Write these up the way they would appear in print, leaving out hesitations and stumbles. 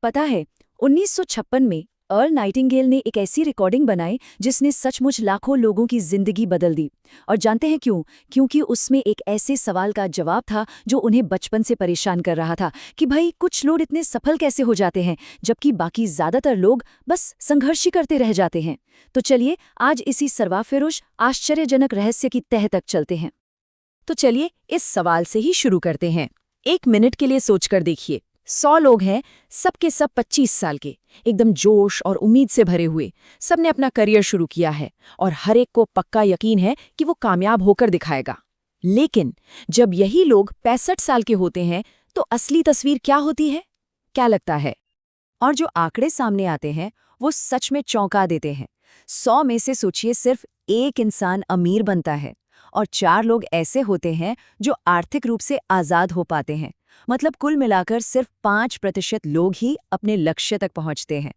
पता है, 1956 में अर्ल नाइटिंगेल ने एक ऐसी रिकॉर्डिंग बनाई जिसने सचमुच लाखों लोगों की जिंदगी बदल दी। और जानते हैं क्यों? क्योंकि उसमें एक ऐसे सवाल का जवाब था जो उन्हें बचपन से परेशान कर रहा था कि भाई कुछ लोग इतने सफल कैसे हो जाते हैं जबकि बाकी ज्यादातर लोग बस संघर्ष ही करते रह जाते हैं। तो चलिए आज इसी सर्वाफिरुश आश्चर्यजनक रहस्य की तह तक चलते हैं। तो चलिए इस सवाल से ही शुरू करते हैं। 1 मिनट के लिए सोचकर देखिए, 100 लोग हैं, सबके सब 25 साल के, एकदम जोश और उम्मीद से भरे हुए। सबने अपना करियर शुरू किया है और हर एक को पक्का यकीन है कि वो कामयाब होकर दिखाएगा। लेकिन जब यही लोग 65 साल के होते हैं तो असली तस्वीर क्या होती है? क्या लगता है? और जो आंकड़े सामने आते हैं वो सच में चौंका देते हैं। 100 में से सोचिए सिर्फ एक इंसान अमीर बनता है और 4 लोग ऐसे होते हैं जो आर्थिक रूप से आजाद हो पाते हैं। मतलब कुल मिलाकर सिर्फ 5% लोग ही अपने लक्ष्य तक पहुंचते हैं।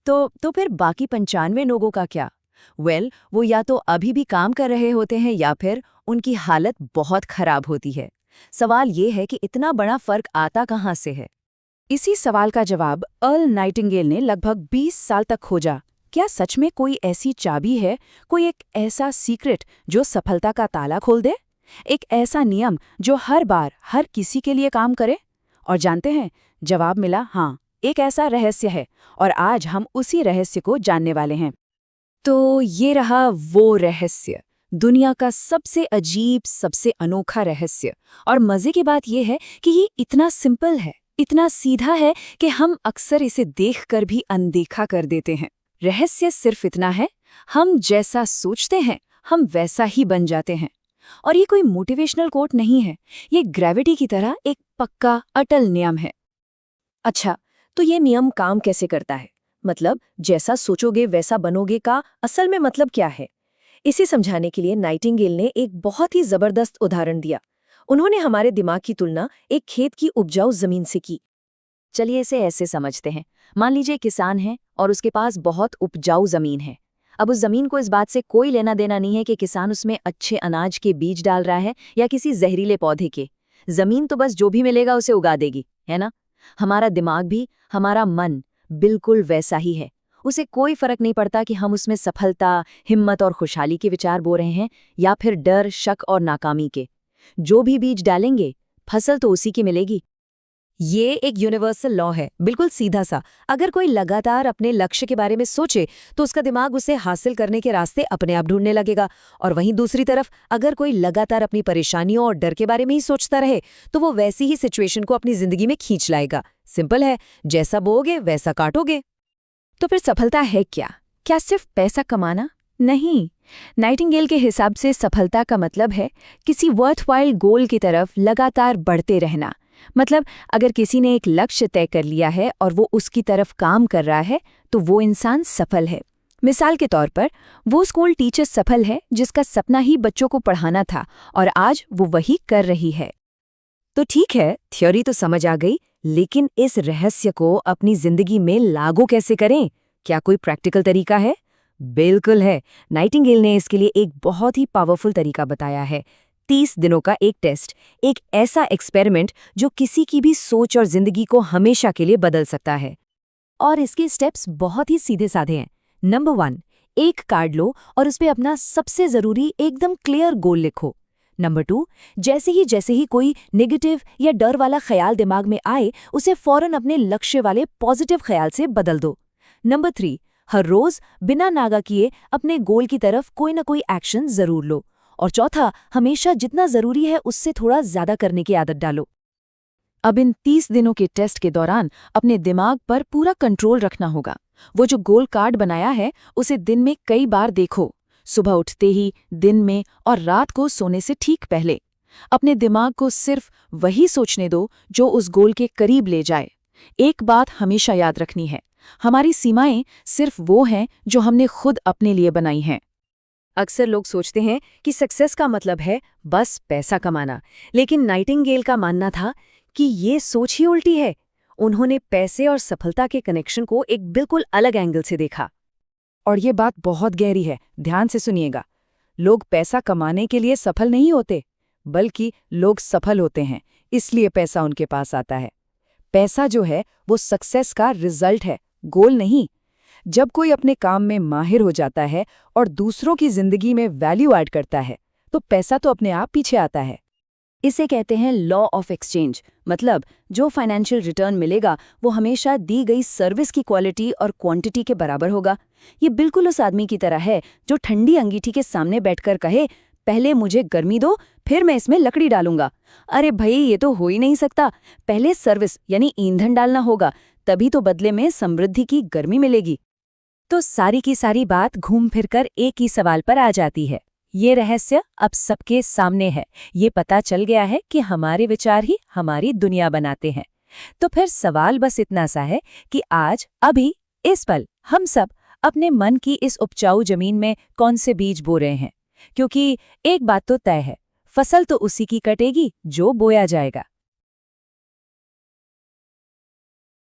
तो फिर बाकी 95 लोगों का क्या? वो या तो अभी भी काम कर रहे होते हैं या फिर उनकी हालत बहुत खराब होती है। सवाल ये है कि इतना बड़ा फर्क आता कहाँ से है? इसी सवाल का जवाब अर्ल नाइटिंगेल ने लगभग 20 साल तक खोजा। क्या सच में कोई ऐसी चाबी है, कोई एक ऐसा सीक्रेट जो सफलता का ताला खोल दे? एक ऐसा नियम जो हर बार हर किसी के लिए काम करे? और जानते हैं, जवाब मिला हाँ, एक ऐसा रहस्य है और आज हम उसी रहस्य को जानने वाले हैं। तो ये रहा वो रहस्य, दुनिया का सबसे अजीब, सबसे अनोखा रहस्य। और मजे की बात यह है कि ये इतना सिंपल है, इतना सीधा है कि हम अक्सर इसे देखकर भी अनदेखा कर देते हैं। रहस्य सिर्फ इतना है, हम जैसा सोचते हैं हम वैसा ही बन जाते हैं। और ये कोई मोटिवेशनल कोट नहीं है, ये ग्रेविटी की तरह एक पक्का अटल नियम है। अच्छा, तो ये नियम काम कैसे करता है? मतलब जैसा सोचोगे वैसा बनोगे का असल में मतलब क्या है? इसे समझाने के लिए नाइटिंगेल ने एक बहुत ही जबरदस्त उदाहरण दिया। उन्होंने हमारे दिमाग की तुलना एक खेत की उपजाऊ जमीन से की। चलिए इसे ऐसे समझते हैं, मान लीजिए किसान है और उसके पास बहुत उपजाऊ जमीन है। अब उस जमीन को इस बात से कोई लेना देना नहीं है कि किसान उसमें अच्छे अनाज के बीज डाल रहा है या किसी जहरीले पौधे के। जमीन तो बस जो भी मिलेगा उसे उगा देगी, है ना? हमारा दिमाग भी, हमारा मन बिल्कुल वैसा ही है। उसे कोई फर्क नहीं पड़ता कि हम उसमें सफलता, हिम्मत और खुशहाली के विचार बो रहे हैं या फिर डर, शक और नाकामी के। जो भी बीज डालेंगे, फसल तो उसी की मिलेगी। ये एक यूनिवर्सल लॉ है, बिल्कुल सीधा सा। अगर कोई लगातार अपने लक्ष्य के बारे में सोचे तो उसका दिमाग उसे हासिल करने के रास्ते अपने आप ढूंढने लगेगा। और वहीं दूसरी तरफ अगर कोई लगातार अपनी परेशानियों और डर के बारे में ही सोचता रहे तो वो वैसी ही सिचुएशन को अपनी जिंदगी में खींच लाएगा। सिंपल है, जैसा बोओगे वैसा काटोगे। तो फिर सफलता है क्या? क्या सिर्फ पैसा कमाना? नहीं। नाइटिंगेल के हिसाब से सफलता का मतलब है किसी वर्थवाइल गोल की तरफ लगातार बढ़ते रहना। मतलब अगर किसी ने एक लक्ष्य तय कर लिया है और वो उसकी तरफ काम कर रहा है तो वो इंसान सफल है। मिसाल के तौर पर वो स्कूल टीचर सफल है जिसका सपना ही बच्चों को पढ़ाना था और आज वो वही कर रही है। तो ठीक है, थ्योरी तो समझ आ गई, लेकिन इस रहस्य को अपनी जिंदगी में लागू कैसे करें? क्या कोई प्रैक्टिकल तरीका है? बिल्कुल है। नाइटिंगेल ने इसके लिए एक बहुत ही पावरफुल तरीका बताया है। 30 दिनों का एक टेस्ट, एक ऐसा एक्सपेरिमेंट जो किसी की भी सोच और जिंदगी को हमेशा के लिए बदल सकता है। और इसके स्टेप्स बहुत ही सीधे साधे हैं। नंबर 1, एक कार्ड लो और उस पे अपना सबसे जरूरी एकदम क्लियर गोल लिखो। नंबर 2, जैसे ही कोई नेगेटिव या डर वाला ख्याल दिमाग में आए उसे फौरन अपने लक्ष्य वाले पॉजिटिव ख्याल से बदल दो। नंबर 3, हर रोज बिना नागा किए अपने गोल की तरफ कोई ना कोई एक्शन जरूर लो। और चौथा, हमेशा जितना जरूरी है उससे थोड़ा ज्यादा करने की आदत डालो। अब इन 30 दिनों के टेस्ट के दौरान अपने दिमाग पर पूरा कंट्रोल रखना होगा। वो जो गोल कार्ड बनाया है उसे दिन में कई बार देखो, सुबह उठते ही, दिन में और रात को सोने से ठीक पहले। अपने दिमाग को सिर्फ वही सोचने दो जो उस गोल के करीब ले जाए। एक बात हमेशा याद रखनी है, हमारी सीमाएं सिर्फ वो हैं जो हमने खुद अपने लिए बनाई हैं। अक्सर लोग सोचते हैं कि सक्सेस का मतलब है बस पैसा कमाना, लेकिन नाइटिंगेल का मानना था कि ये सोच ही उल्टी है। उन्होंने पैसे और सफलता के कनेक्शन को एक बिल्कुल अलग एंगल से देखा। और ये बात बहुत गहरी है, ध्यान से सुनिएगा। लोग पैसा कमाने के लिए सफल नहीं होते, बल्कि लोग सफल होते हैं इसलिए पैसा उनके पास आता है। पैसा जो है वो सक्सेस का रिजल्ट है, गोल नहीं। जब कोई अपने काम में माहिर हो जाता है और दूसरों की जिंदगी में वैल्यू ऐड करता है, तो पैसा तो अपने आप पीछे आता है। इसे कहते हैं लॉ ऑफ एक्सचेंज। मतलब जो फाइनेंशियल रिटर्न मिलेगा वो हमेशा दी गई सर्विस की क्वालिटी और क्वांटिटी के बराबर होगा। ये बिल्कुल उस आदमी की तरह है जो ठंडी अंगीठी के सामने बैठकर कहे, पहले मुझे गर्मी दो, फिर मैं इसमें लकड़ी डालूंगा। अरे भाई, ये तो हो ही नहीं सकता। पहले सर्विस यानी ईंधन डालना होगा, तभी तो बदले में समृद्धि की गर्मी मिलेगी। तो सारी की सारी बात घूम फिरकर एक ही सवाल पर आ जाती है। ये रहस्य अब सबके सामने है। ये पता चल गया है कि हमारे विचार ही हमारी दुनिया बनाते हैं। तो फिर सवाल बस इतना सा है कि आज, अभी, इस पल हम सब अपने मन की इस उपजाऊ जमीन में कौन से बीज बो रहे हैं। क्योंकि एक बात तो तय है, फसल तो उसी की कटेगी जो बोया जाएगा।